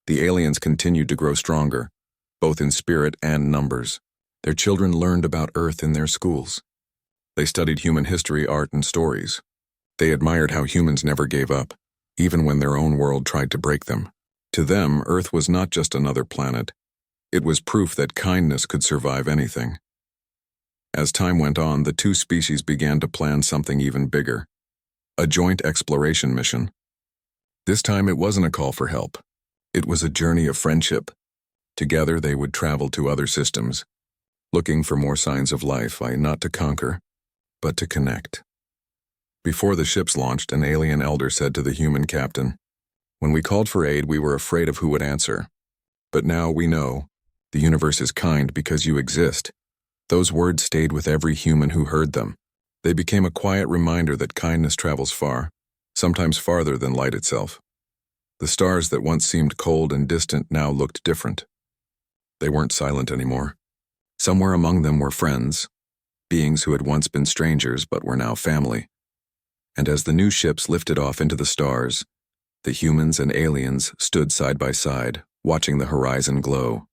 The aliens continued to grow stronger, both in spirit and numbers. Their children learned about Earth in their schools. They studied human history, art, and stories. They admired how humans never gave up, even when their own world tried to break them. To them, Earth was not just another planet. It was proof that kindness could survive anything. As time went on, the two species began to plan something even bigger. A joint exploration mission. This time it wasn't a call for help. It was a journey of friendship. Together they would travel to other systems, looking for more signs of life, not to conquer, but to connect. Before the ships launched, an alien elder said to the human captain, "When we called for aid, we were afraid of who would answer. But now we know, the universe is kind because you exist." Those words stayed with every human who heard them. They became a quiet reminder that kindness travels far, sometimes farther than light itself. The stars that once seemed cold and distant now looked different. They weren't silent anymore. Somewhere among them were friends, beings who had once been strangers but were now family. And as the new ships lifted off into the stars, the humans and aliens stood side by side, watching the horizon glow.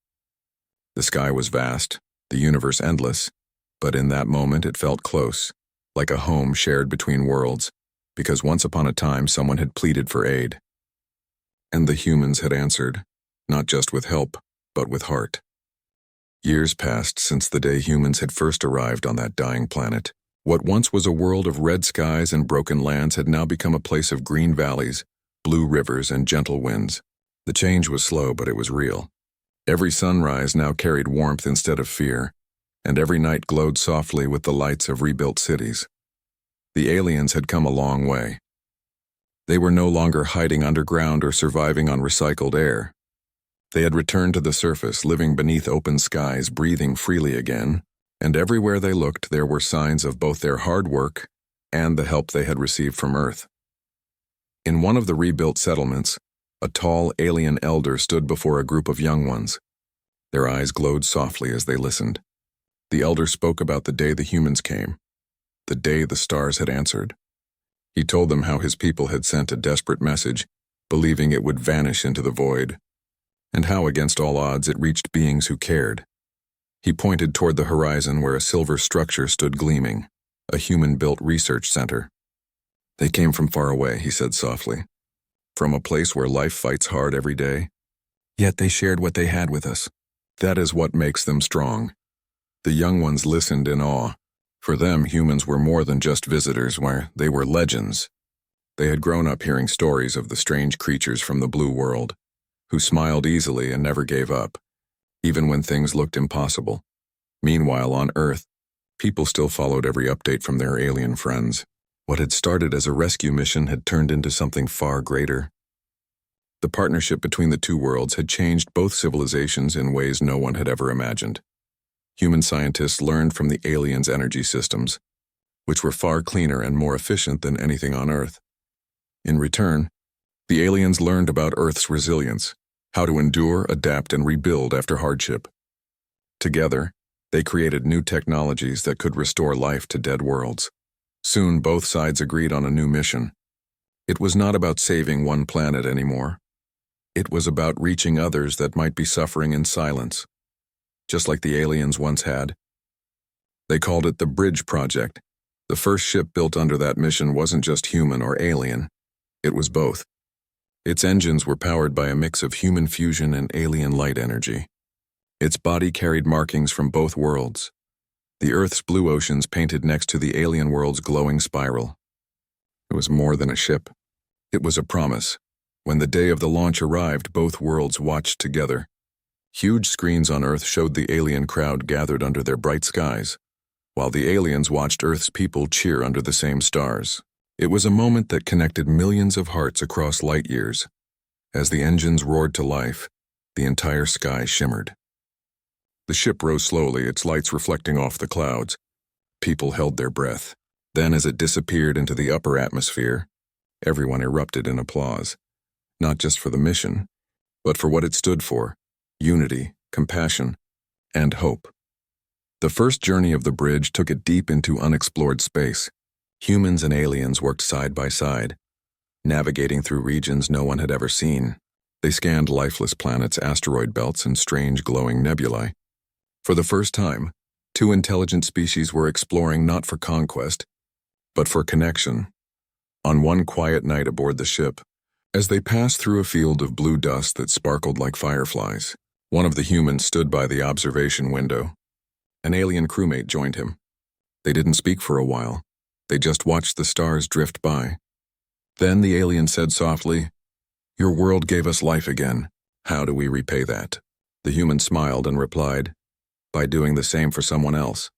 The sky was vast, the universe endless, but in that moment it felt close, like a home shared between worlds, because once upon a time someone had pleaded for aid. And the humans had answered, not just with help, but with heart. Years passed since the day humans had first arrived on that dying planet. What once was a world of red skies and broken lands had now become a place of green valleys, blue rivers, and gentle winds. The change was slow, but it was real. Every sunrise now carried warmth instead of fear, and every night glowed softly with the lights of rebuilt cities. The aliens had come a long way. They were no longer hiding underground or surviving on recycled air. They had returned to the surface, living beneath open skies, breathing freely again, and everywhere they looked there were signs of both their hard work and the help they had received from Earth. In one of the rebuilt settlements, a tall alien elder stood before a group of young ones. Their eyes glowed softly as they listened. The elder spoke about the day the humans came, the day the stars had answered. He told them how his people had sent a desperate message, believing it would vanish into the void, and how against all odds it reached beings who cared. He pointed toward the horizon where a silver structure stood gleaming, a human-built research center. "They came from far away," he said softly, "from a place where life fights hard every day. Yet they shared what they had with us. That is what makes them strong." The young ones listened in awe. For them, humans were more than just visitors, they were legends. They had grown up hearing stories of the strange creatures from the blue world, who smiled easily and never gave up, even when things looked impossible. Meanwhile, on Earth, people still followed every update from their alien friends. What had started as a rescue mission had turned into something far greater. The partnership between the two worlds had changed both civilizations in ways no one had ever imagined. Human scientists learned from the aliens' energy systems, which were far cleaner and more efficient than anything on Earth. In return, the aliens learned about Earth's resilience, how to endure, adapt, and rebuild after hardship. Together, they created new technologies that could restore life to dead worlds. Soon, both sides agreed on a new mission. It was not about saving one planet anymore. It was about reaching others that might be suffering in silence, just like the aliens once had. They called it the Bridge Project. The first ship built under that mission wasn't just human or alien. It was both. Its engines were powered by a mix of human fusion and alien light energy. Its body carried markings from both worlds. The Earth's blue oceans painted next to the alien world's glowing spiral. It was more than a ship. It was a promise. When the day of the launch arrived, both worlds watched together. Huge screens on Earth showed the alien crowd gathered under their bright skies, while the aliens watched Earth's people cheer under the same stars. It was a moment that connected millions of hearts across light years. As the engines roared to life, the entire sky shimmered. The ship rose slowly, its lights reflecting off the clouds. People held their breath. Then, as it disappeared into the upper atmosphere, everyone erupted in applause, not just for the mission, but for what it stood for: unity, compassion, and hope. The first journey of the bridge took it deep into unexplored space. Humans and aliens worked side by side, navigating through regions no one had ever seen. They scanned lifeless planets, asteroid belts, and strange glowing nebulae. For the first time, two intelligent species were exploring not for conquest, but for connection. On one quiet night aboard the ship, as they passed through a field of blue dust that sparkled like fireflies, one of the humans stood by the observation window. An alien crewmate joined him. They didn't speak for a while. They just watched the stars drift by. Then the alien said softly, "Your world gave us life again. How do we repay that?" The human smiled and replied, "By doing the same for someone else."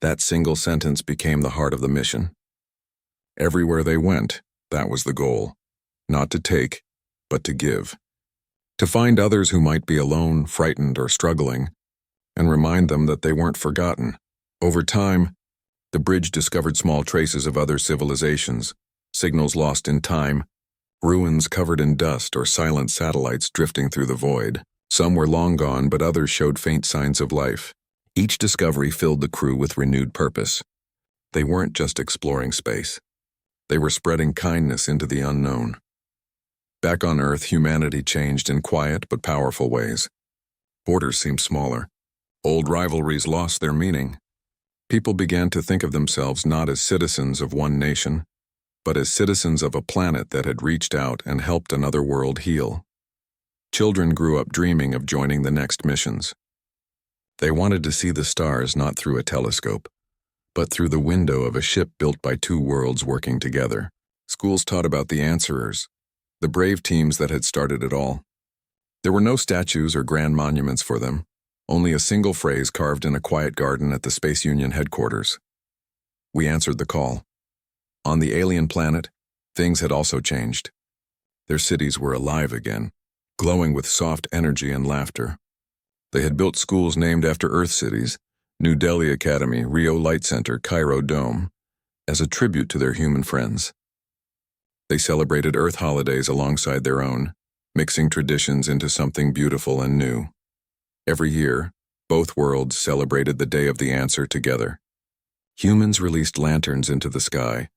That single sentence became the heart of the mission. Everywhere they went, that was the goal. Not to take, but to give. To find others who might be alone, frightened, or struggling, and remind them that they weren't forgotten. Over time, the bridge discovered small traces of other civilizations, signals lost in time, ruins covered in dust, or silent satellites drifting through the void. Some were long gone, but others showed faint signs of life. Each discovery filled the crew with renewed purpose. They weren't just exploring space. They were spreading kindness into the unknown. Back on Earth, humanity changed in quiet but powerful ways. Borders seemed smaller. Old rivalries lost their meaning. People began to think of themselves not as citizens of one nation, but as citizens of a planet that had reached out and helped another world heal. Children grew up dreaming of joining the next missions. They wanted to see the stars not through a telescope, but through the window of a ship built by two worlds working together. Schools taught about the answerers, the brave teams that had started it all. There were no statues or grand monuments for them, only a single phrase carved in a quiet garden at the Space Union headquarters. We answered the call. On the alien planet, things had also changed. Their cities were alive again, glowing with soft energy and laughter. They had built schools named after Earth cities, New Delhi Academy, Rio Light Center, Cairo Dome, as a tribute to their human friends. They celebrated Earth holidays alongside their own, mixing traditions into something beautiful and new. Every year, both worlds celebrated the Day of the Answer together. Humans released lanterns into the sky,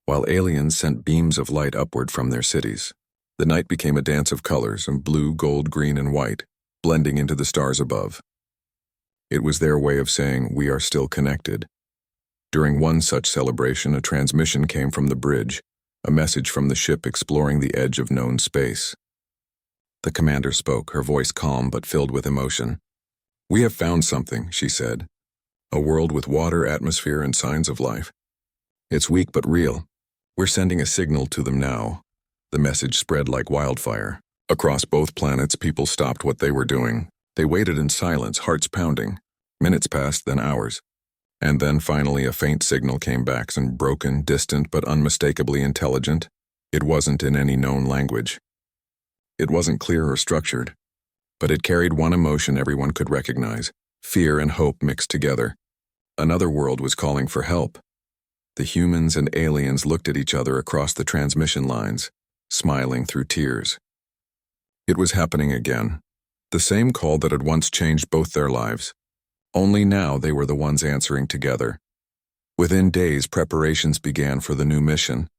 while aliens sent beams of light upward from their cities. The night became a dance of colors of blue, gold, green, and white, blending into the stars above. It was their way of saying, "We are still connected." During one such celebration, a transmission came from the bridge, a message from the ship exploring the edge of known space. The commander spoke, her voice calm but filled with emotion. "We have found something," she said. "A world with water, atmosphere, and signs of life. It's weak but real. We're sending a signal to them now." The message spread like wildfire. Across both planets, people stopped what they were doing. They waited in silence, hearts pounding. Minutes passed, then hours. And then finally a faint signal came back, and broken, distant, but unmistakably intelligent. It wasn't in any known language. It wasn't clear or structured, but it carried one emotion everyone could recognize: fear and hope mixed together. Another world was calling for help. The humans and aliens looked at each other across the transmission lines, smiling through tears. It was happening again. The same call that had once changed both their lives. Only now they were the ones answering together. Within days, preparations began for the new mission.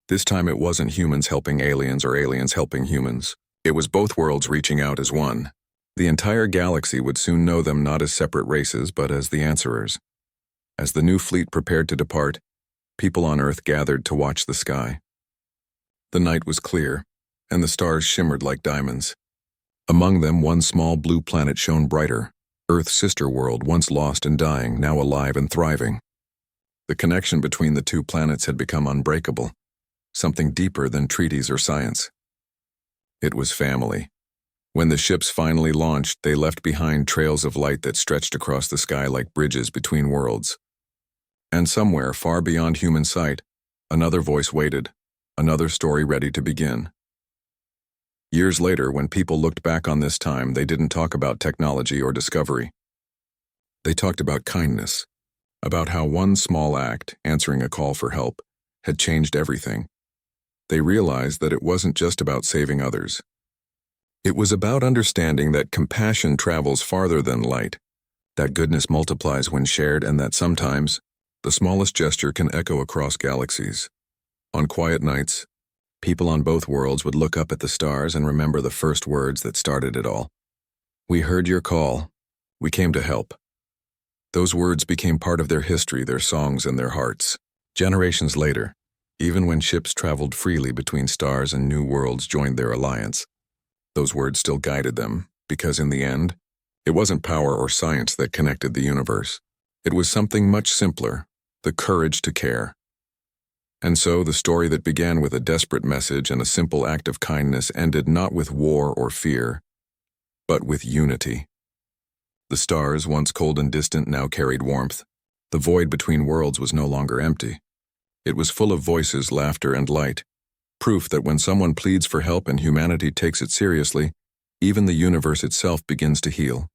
This time it wasn't humans helping aliens or aliens helping humans. It was both worlds reaching out as one. The entire galaxy would soon know them not as separate races, but as the answerers. As the new fleet prepared to depart, people on Earth gathered to watch the sky. The night was clear, and the stars shimmered like diamonds. Among them, one small blue planet shone brighter, Earth's sister world, once lost and dying, now alive and thriving. The connection between the two planets had become unbreakable, something deeper than treaties or science. It was family. When the ships finally launched, they left behind trails of light that stretched across the sky like bridges between worlds. And somewhere, far beyond human sight, another voice waited, another story ready to begin. Years later, when people looked back on this time, they didn't talk about technology or discovery. They talked about kindness, about how one small act, answering a call for help, had changed everything. They realized that it wasn't just about saving others. It was about understanding that compassion travels farther than light, that goodness multiplies when shared, and that sometimes the smallest gesture can echo across galaxies. On quiet nights, people on both worlds would look up at the stars and remember the first words that started it all. "We heard your call. We came to help." Those words became part of their history, their songs, and their hearts. Generations later, even when ships traveled freely between stars and new worlds joined their alliance, those words still guided them, because in the end, it wasn't power or science that connected the universe. It was something much simpler: the courage to care. And so the story that began with a desperate message and a simple act of kindness ended not with war or fear, but with unity. The stars, once cold and distant, now carried warmth. The void between worlds was no longer empty. It was full of voices, laughter, and light, proof that when someone pleads for help and humanity takes it seriously, even the universe itself begins to heal.